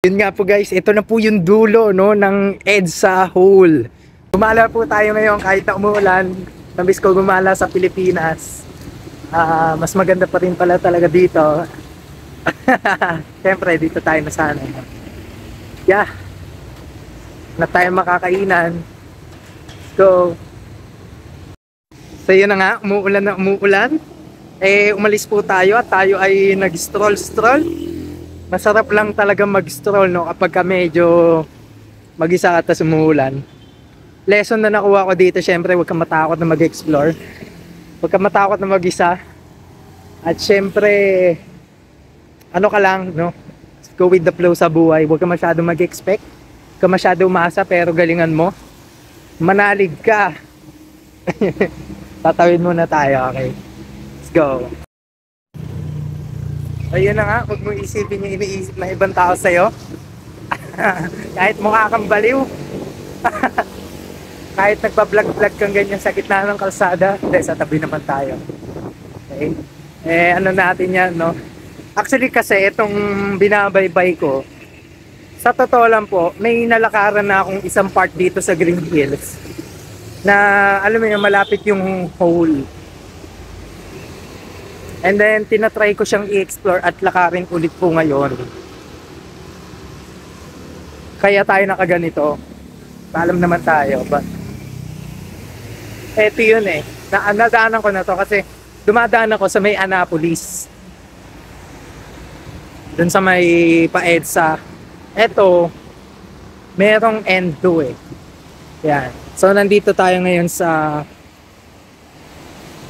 Yun nga po guys, ito na po yung dulo no, ng EDSA Hole. Gumala po tayo ngayon kahit na umuulan. Namiss ko gumala sa Pilipinas. Mas maganda pa rin pala talaga dito. Siyempre dito tayo nasanay. Yeah. Na tayo makakainan. Let's go. So yun na nga, umuulan na umuulan. Umalis po tayo at tayo ay nag-stroll-stroll. Masarap lang talaga mag-stroll no, kapag ka medyo mag-isa ka tas umuulan. Lesson na nakuha ko dito, syempre huwag kang matakot na mag-explore. Huwag kang matakot na mag-isa. At syempre, ano ka lang, no? Go with the flow sa buhay. Huwag kang masyado mag-expect. Huwag kang masyado umasa, pero galingan mo. Manalig ka. Tatawid muna tayo, okay? Let's go. Ayun na nga, huwag mo isipin yung iniisip na ibang tao sa'yo. Kahit mukha kang baliw. Kahit nagpa-vlog-vlog kang ganyan sa gitna ng kalsada, hindi, sa tabi naman tayo. Okay? Ano natin yan, no? Actually kasi, itong binabaybay ko, sa totoo lang po, may nalakaran na akong isang part dito sa Green Hills na, alam mo yun, malapit yung hole. And then, tinatry ko siyang i-explore at lakarin ulit po ngayon. Kaya tayo nakaganito. Alam naman tayo. But, eto yun eh. Nadaanan ko na to kasi dumadaan ako sa may Annapolis. Dun sa may pa-EDSA. Eto, merong N2 eh. Yan. So, nandito tayo ngayon sa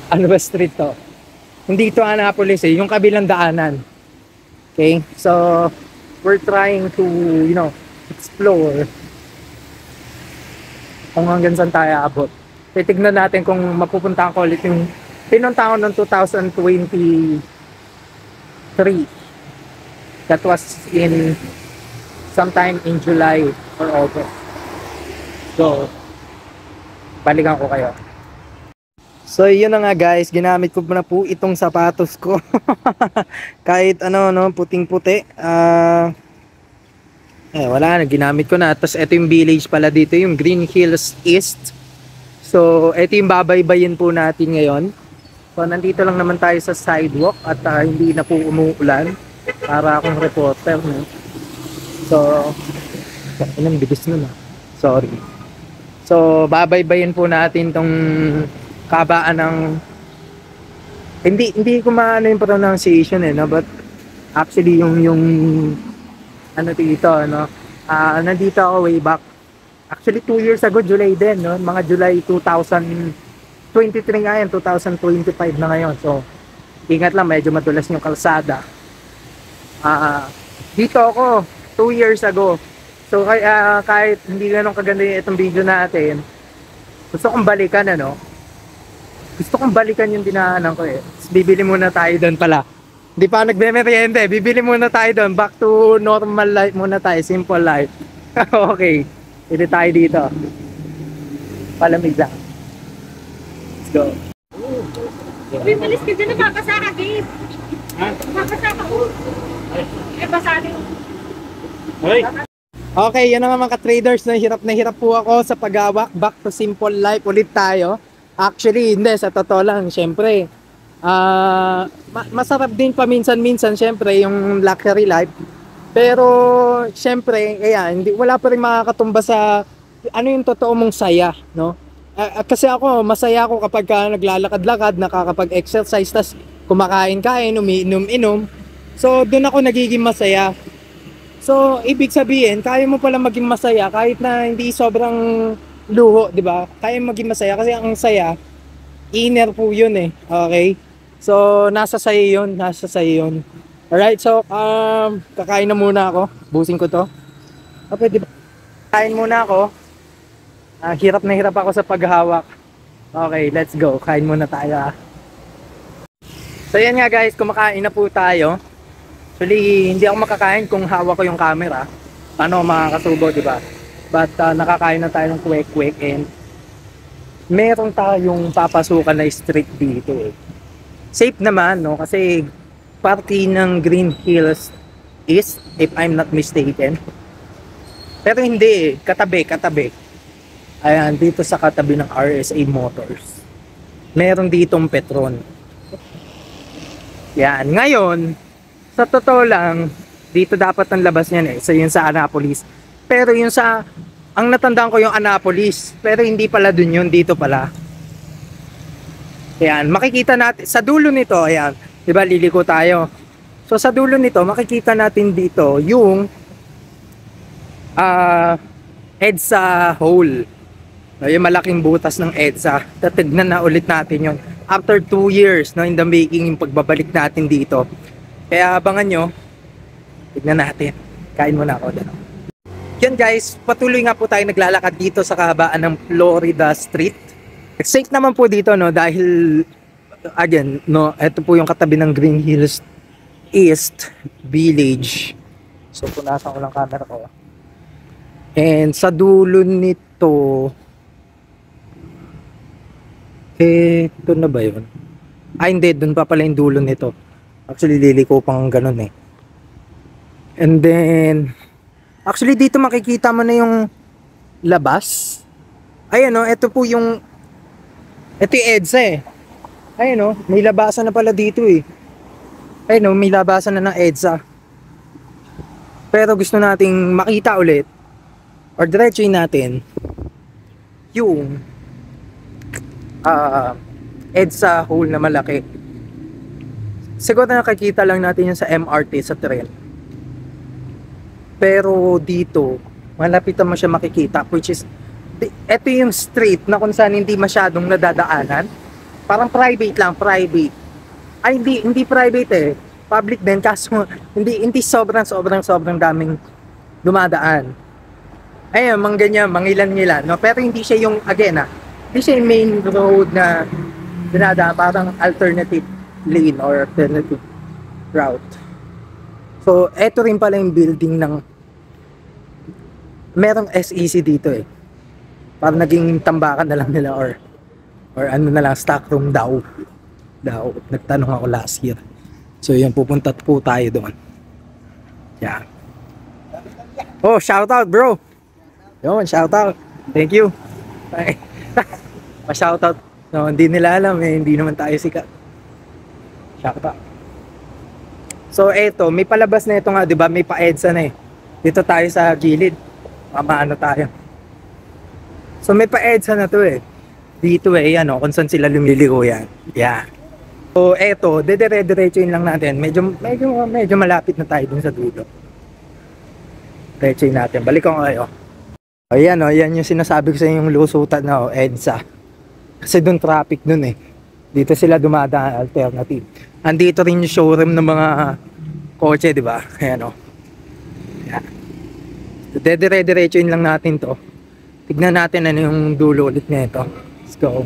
ano ba street to? Hindi ito Annapolis eh, yung kabilang daanan. Okay? So, we're trying to, you know, explore kung hanggang saan tayo abot. Titignan natin kung mapupuntahan ko ulit yung pinunta ko noong 2023. That was in sometime in July or August. So, balikan ko kayo. So yun na nga guys, ginamit ko na po itong sapatos ko. Kahit ano no, puting-puti. Wala na, ginamit ko na. Tapos ito yung village pala dito, yung Green Hills East. So ito yung babaybayin po natin ngayon. So nandito lang naman tayo sa sidewalk at hindi na po umuulan. Para akong reporter no. So ilang bilis nun sorry. So babaybayin po natin tong kabaan ng hindi ko maano yung pronunciation eh no, but actually yung ano dito no, nandito ako way back actually 2 years ago, July din no, mga July 2023 nga yan, 2025 na ngayon. So ingat lang, medyo madulas yung kalsada. Dito ako 2 years ago. So kahit hindi ganun kaganda itong video natin, gusto kong balikan ano. Gusto kong balikan yung dinaanan ko eh. Bibili muna tayo doon pala. Hindi pa nagme-merienda eh. Bibili muna tayo doon. Back to normal life muna tayo. Simple life. Okay. Pili tayo dito. Palamig lang. Let's go. Uy, malis ka dyan. Napapasa ka, Gabe. Ha? Napapasa ka. Basa rin. Okay, yan na nga mga traders. Na hirap po ako sa paghawak. Back to simple life ulit tayo. Actually, hindi. Sa totoo lang, syempre, masarap din paminsan-minsan, syempre, yung luxury life. Pero, syempre, wala pa rin makakatumba sa ano yung totoo mong saya, no? Kasi ako, masaya ako kapag naglalakad-lakad, nakakapag-exercise, tas kumakain-kain, umiinom-inom. So, doon ako nagiging masaya. So, ibig sabihin, kaya mo pala maging masaya kahit na hindi sobrang luho, di ba? Kaya maging masaya kasi ang saya, inner po yun eh. Okay? So, nasa sayo yun. Alright, so, kakain na muna ako. Busin ko to. Okay, di ba? Kain muna ako. Hirap na hirap ako sa paghawak. Okay, let's go. Kain muna tayo. So, yan nga guys, kumakain na po tayo. Actually, hindi ako makakain kung hawak ko yung camera. Paano makakasubo, di ba? But nakakain na tayo ng quick and meron tayong papasukan na street dito eh. Safe naman no, kasi party ng Green Hills East, if I'm not mistaken. Pero hindi eh, katabi. Ayan, dito sa katabi ng RSA Motors. Meron ditong Petron. Yan, ngayon, sa totoo lang, dito dapat ang labas niyan eh. So yun sa Annapolis. Pero yun sa, ang natandaan ko yung Annapolis. Pero hindi pala dun yun, dito pala. Ayan, makikita natin, sa dulo nito, ayan, diba liliko tayo. So sa dulo nito, makikita natin dito yung EDSA hole. Yung malaking butas ng EDSA. Tatignan na ulit natin yun. After 2 years, no, in the making, yung pagbabalik natin dito. Kaya abangan nyo, tignan natin. Kain muna ako dito. Yan guys, patuloy nga po tayo naglalakad dito sa kahabaan ng Florida Street. Safe naman po dito, no, dahil again, no, ito po yung katabi ng Green Hills East Village. So punasan ko lang camera ko. And sa dulo nito, ito na ba yun? Hindi, dun pa pala yung dulo nito. Actually, liliko pang ganun eh. And then, actually dito makikita mo na yung labas. Ayan o, ito po yung, ito yung EDSA eh. Ayan o, may labasan na pala dito eh. Ayan o, may labasan na ng EDSA. Pero gusto nating makita ulit, or diretsuin natin, yung EDSA hole na malaki. Siguro nakikita lang natin yun sa MRT, sa tren. Pero dito, malapitan mo siya makikita, which is, ito yung street na kung saan hindi masyadong nadadaanan. Parang private lang, private. Ay, hindi private eh. Public din, kaso hindi sobrang daming dumadaan. Ayun, mangilan-ngilan, no? Pero hindi siya yung, again hindi siya yung main road na dinadaan, parang alternative lane or alternative route. So, eto rin pala yung building ng, merong SEC dito eh. Parang naging tambakan na lang nila or ano na lang, stock room daw. Nagtanong ako last year. So, yan, pupunta po tayo doon. Yeah. Oh, shout out bro! Yun, shout out. Thank you. Bye. Pa-shoutout. No, hindi nila alam eh, hindi naman tayo sikat. Shoutout. So eto, may palabas na ito nga, 'di ba? May pa-EDSA na eh. Dito tayo sa gilid. Mamaano tayo. So may pa-EDSA na 'to eh. Dito eh, ano, kung saan sila lumiliko yan. Yeah. So eto, dire-diretsuin lang natin. Medyo malapit na tayo dun sa dulo. Diretsuin natin. Balikan ko kayo. Ayan o, yan yung sinasabi ko sa yung lusutan na EDSA. Kasi doon traffic doon eh. Dito sila dumadaan, alternative. Andito rin yung showroom ng mga kotse, di ba? Ayan o. Ayan. Dire-diretsuin lang natin to. Tignan natin ano yung dulo ulit nito. Let's go.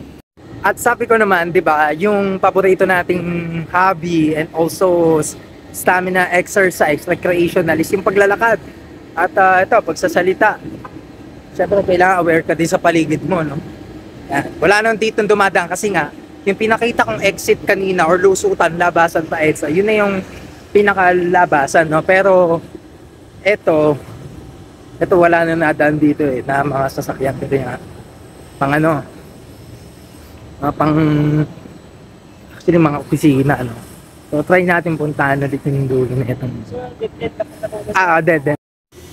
At sabi ko naman, di ba, yung paborito nating hobby and also stamina exercise, recreational is yung paglalakad. At ito, pagsasalita. Siyempre, kailangan aware ka din sa paligid mo, no? Yan. Wala nang dito dumadaan kasi nga, yung pinakita kong exit kanina or lusutan, labasan pa EDSA, yun na yung pinakalabasan, no? Pero, ito wala na nadaan dito eh, na mga sasakyan kasi nga, actually mga opisina, no? So, try natin puntahan ulit yung dulo na ito. Dead.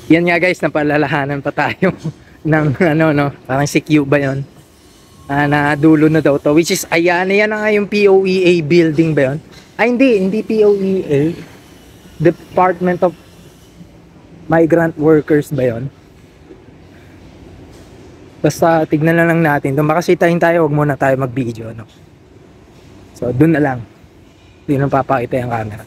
Yan nga guys, napalalahanan pa tayo ng parang CQ ba yun? Na dulo na daw to, which is, ayan na nga yung POEA building ba yun? Hindi POEA. Department of Migrant Workers ba yun? Basta tignan na lang natin. Doon makasitahin tayo, huwag muna tayo mag-video, no? So, doon na lang. Hindi na papakita yung camera.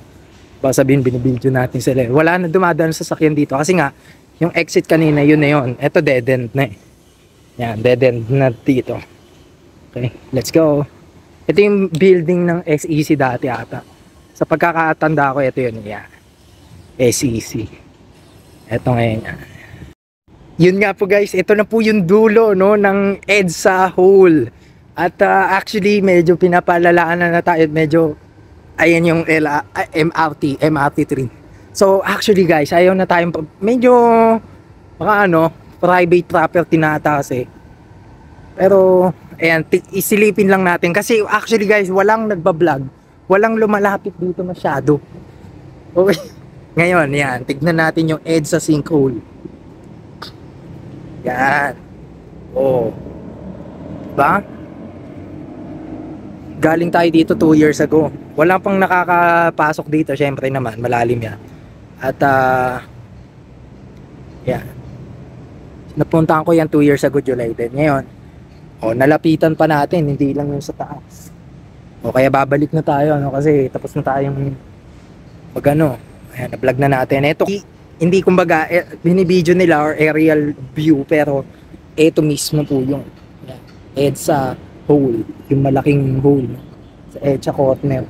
Baka sabihin, binibideo natin sila. Wala na dumadaan sa sasakyan dito. Kasi nga, yung exit kanina, yun na yun. Ito, dead end na eh. Yan, dead end na dito. Okay, let's go. Ito yung building ng SEC dati ata. Sa pagkakatanda ko, ito yun. Yan. SEC. Ito ngayon yan. Yun nga po guys, ito na po yung dulo, no, ng EDSA hole. At actually, medyo pinapalalaan na tayo. Medyo, ayan yung MRT train. So actually guys, ayaw na tayong medyo mga ano, private property na ata kasi. Pero ayan, isilipin lang natin kasi actually guys, walang nagba-vlog, walang lumalapit dito masyado. Okay. Ngayon, yan, tignan natin yung EDSA sinkhole. Yan. Oh. Diba? Galing tayo dito 2 years ago. Wala pang nakakapasok dito, syempre naman, malalim yan. At yan. Napuntahan ko yan 2 years ago, July din. Ngayon, nalapitan pa natin, hindi lang yung sa taas. O kaya babalik na tayo, ano, kasi tapos na tayong magano. Ayan, na-vlog na natin. Ito, hindi kumbaga, binibideo nila or aerial view, pero ito mismo po yung EDSA hole, yung malaking hole sa EDSA corner.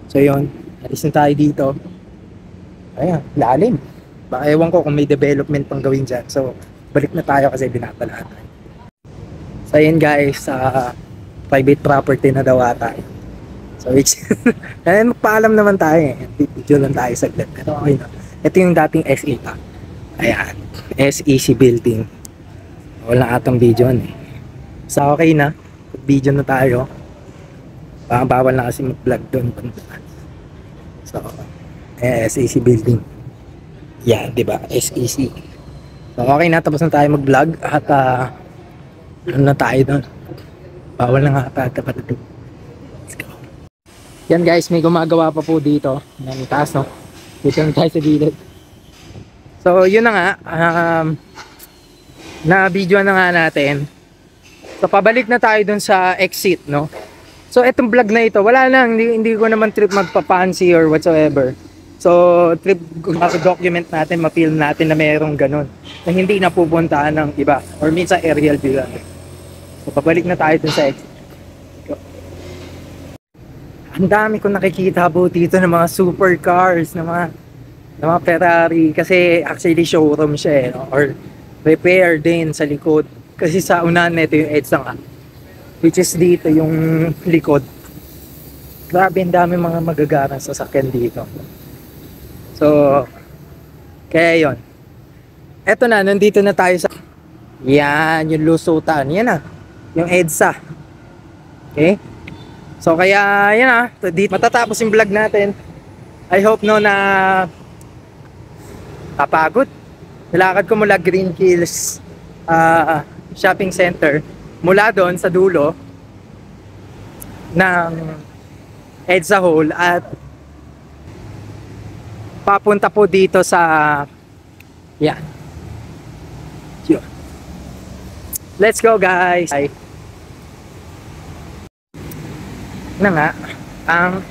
So yun, alis na tayo dito. Ayan, lalim. Baka ewan ko kung may development pang gawin dyan. So, balik na tayo kasi binabalatan. So yun guys, private property na daw ata. So which magpaalam naman tayo eh. Video lang tayo saglit. Pero okay na. Ito yung dating SEA. Ayan. SEC building. Wala atang video eh. So okay na. Video na tayo. Bawal na kasi mag-vlog doon. So SEC building. Yan, di ba? SEC. So okay na. Tapos na tayo mag-vlog. At ano na tayo doon. Bawal na nga tapat ito. Yan guys, may gumagawa pa po dito ng taas, no? Dito na tayo sa gilid. So yun na nga, na video na nga natin. So pabalik na tayo dun sa exit, no? So etong vlog na ito, wala lang, hindi ko naman trip magpa-fancy or whatsoever. So trip document natin, ma-film natin na mayroong ganun, na hindi napupuntahan ng iba or minsan aerial view lang. So pabalik na tayo dun sa exit. Ang dami kong nakikita po dito ng mga supercars, ng mga Ferrari. Kasi actually showroom siya eh, no? Or repair din sa likod. Kasi sa unahan nito yung EDSA nga. Which is dito yung likod. Grabe, ang dami mga magagarang sasakyan dito. So, kaya yun. Eto na, nandito na tayo sa... Yan, yung lusutan. Yan na, yung EDSA. Okay? So kaya yan dito matatapos yung vlog natin. I hope no na kapagod. Nilakad ko mula Green Hills Shopping Center, mula doon sa dulo ng EDSA Hall at papunta po dito sa yan. Let's go guys. Na nga ang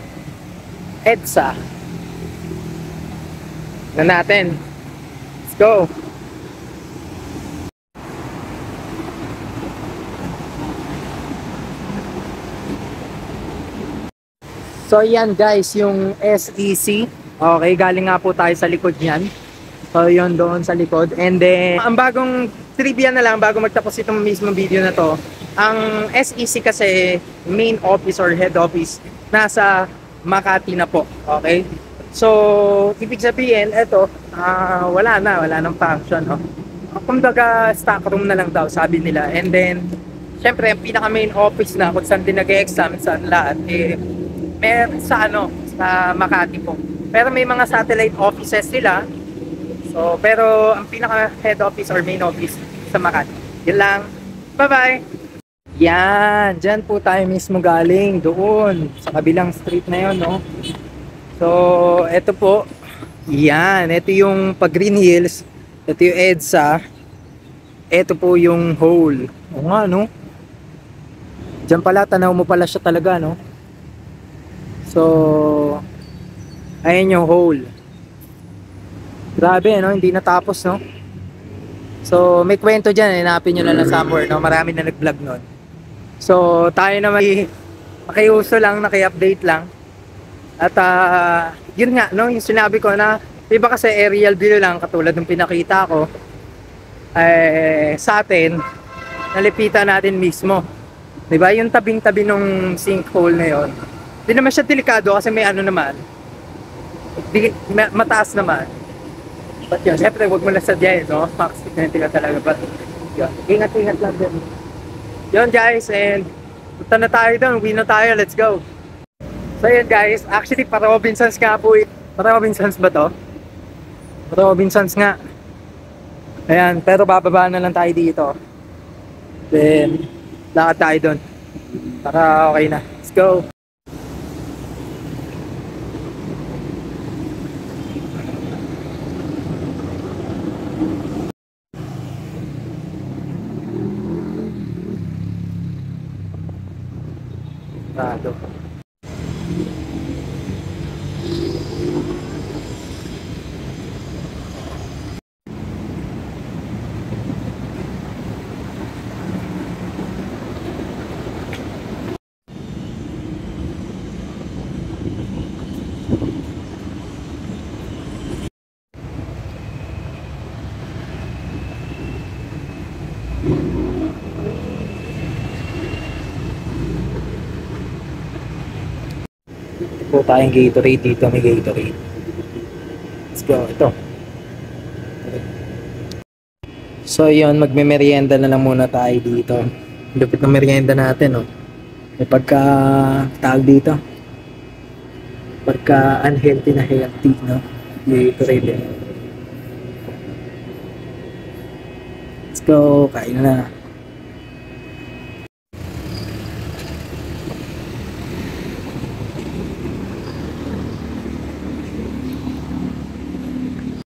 EDSA na natin. Let's go. So yan guys, yung SEC. Okay, galing nga po tayo sa likod niyan. So yun doon sa likod. And then ang bagong trivia na lang bago magtapos itong mismo video na to. Ang SEC kasi main office or head office nasa Makati na po. Okay? So, ibig sabihin, eto, wala nang function. No? Kumbaga, stock room na lang daw, sabi nila. And then, syempre, ang pinaka main office na kung saan din nag-e-exam saan lahat, sa Makati po. Pero may mga satellite offices sila. So, pero ang pinaka head office or main office sa Makati. Yun lang. Bye-bye! Yan, dyan po tayo mismo galing, doon, sa kabilang street na yun, no? So, eto po, yan, eto yung pag Green Hills, eto yung EDSA, eto po yung hole. O nga, no? Dyan pala, tanaw mo pala siya talaga, no? So, ayan yung hole. Grabe, no? Hindi natapos, no? So, may kwento dyan, hanapin nyo na lang somewhere, no? Marami na nag-vlog nun. So, tayo na makiuso lang, naki-update lang. At yun nga, no, yung sinabi ko na iba kasi aerial view lang katulad ng pinakita ko. Sa atin, nalipitan natin mismo. 'Di ba? Yung tabing-tabi ng sinkhole na 'yon. Hindi naman siya delikado kasi may ano naman. Mataas naman. But yun, syempre, huwag mo na sadyain, no? Accident ka talaga. But yun, ingat-ingat lang din. Yun guys, and punta na tayo doon. Uwi na tayo. Let's go. So yun guys, actually para Robinsons nga po. Para Robinsons ba to? Para Robinsons nga. Ayan, pero bababa na lang tayo dito. Then, lakad tayo doon. Para okay na. Let's go. Rado. Po tayong Gatorade dito, may Gatorade. Let's go, ito. So yun, magme-merienda na lang muna tayo dito. Lupit ng merienda natin, oh. May pagka tawag dito. Pagka unhealthy na healthy, no? Gatorade, eh. Let's go, kain na.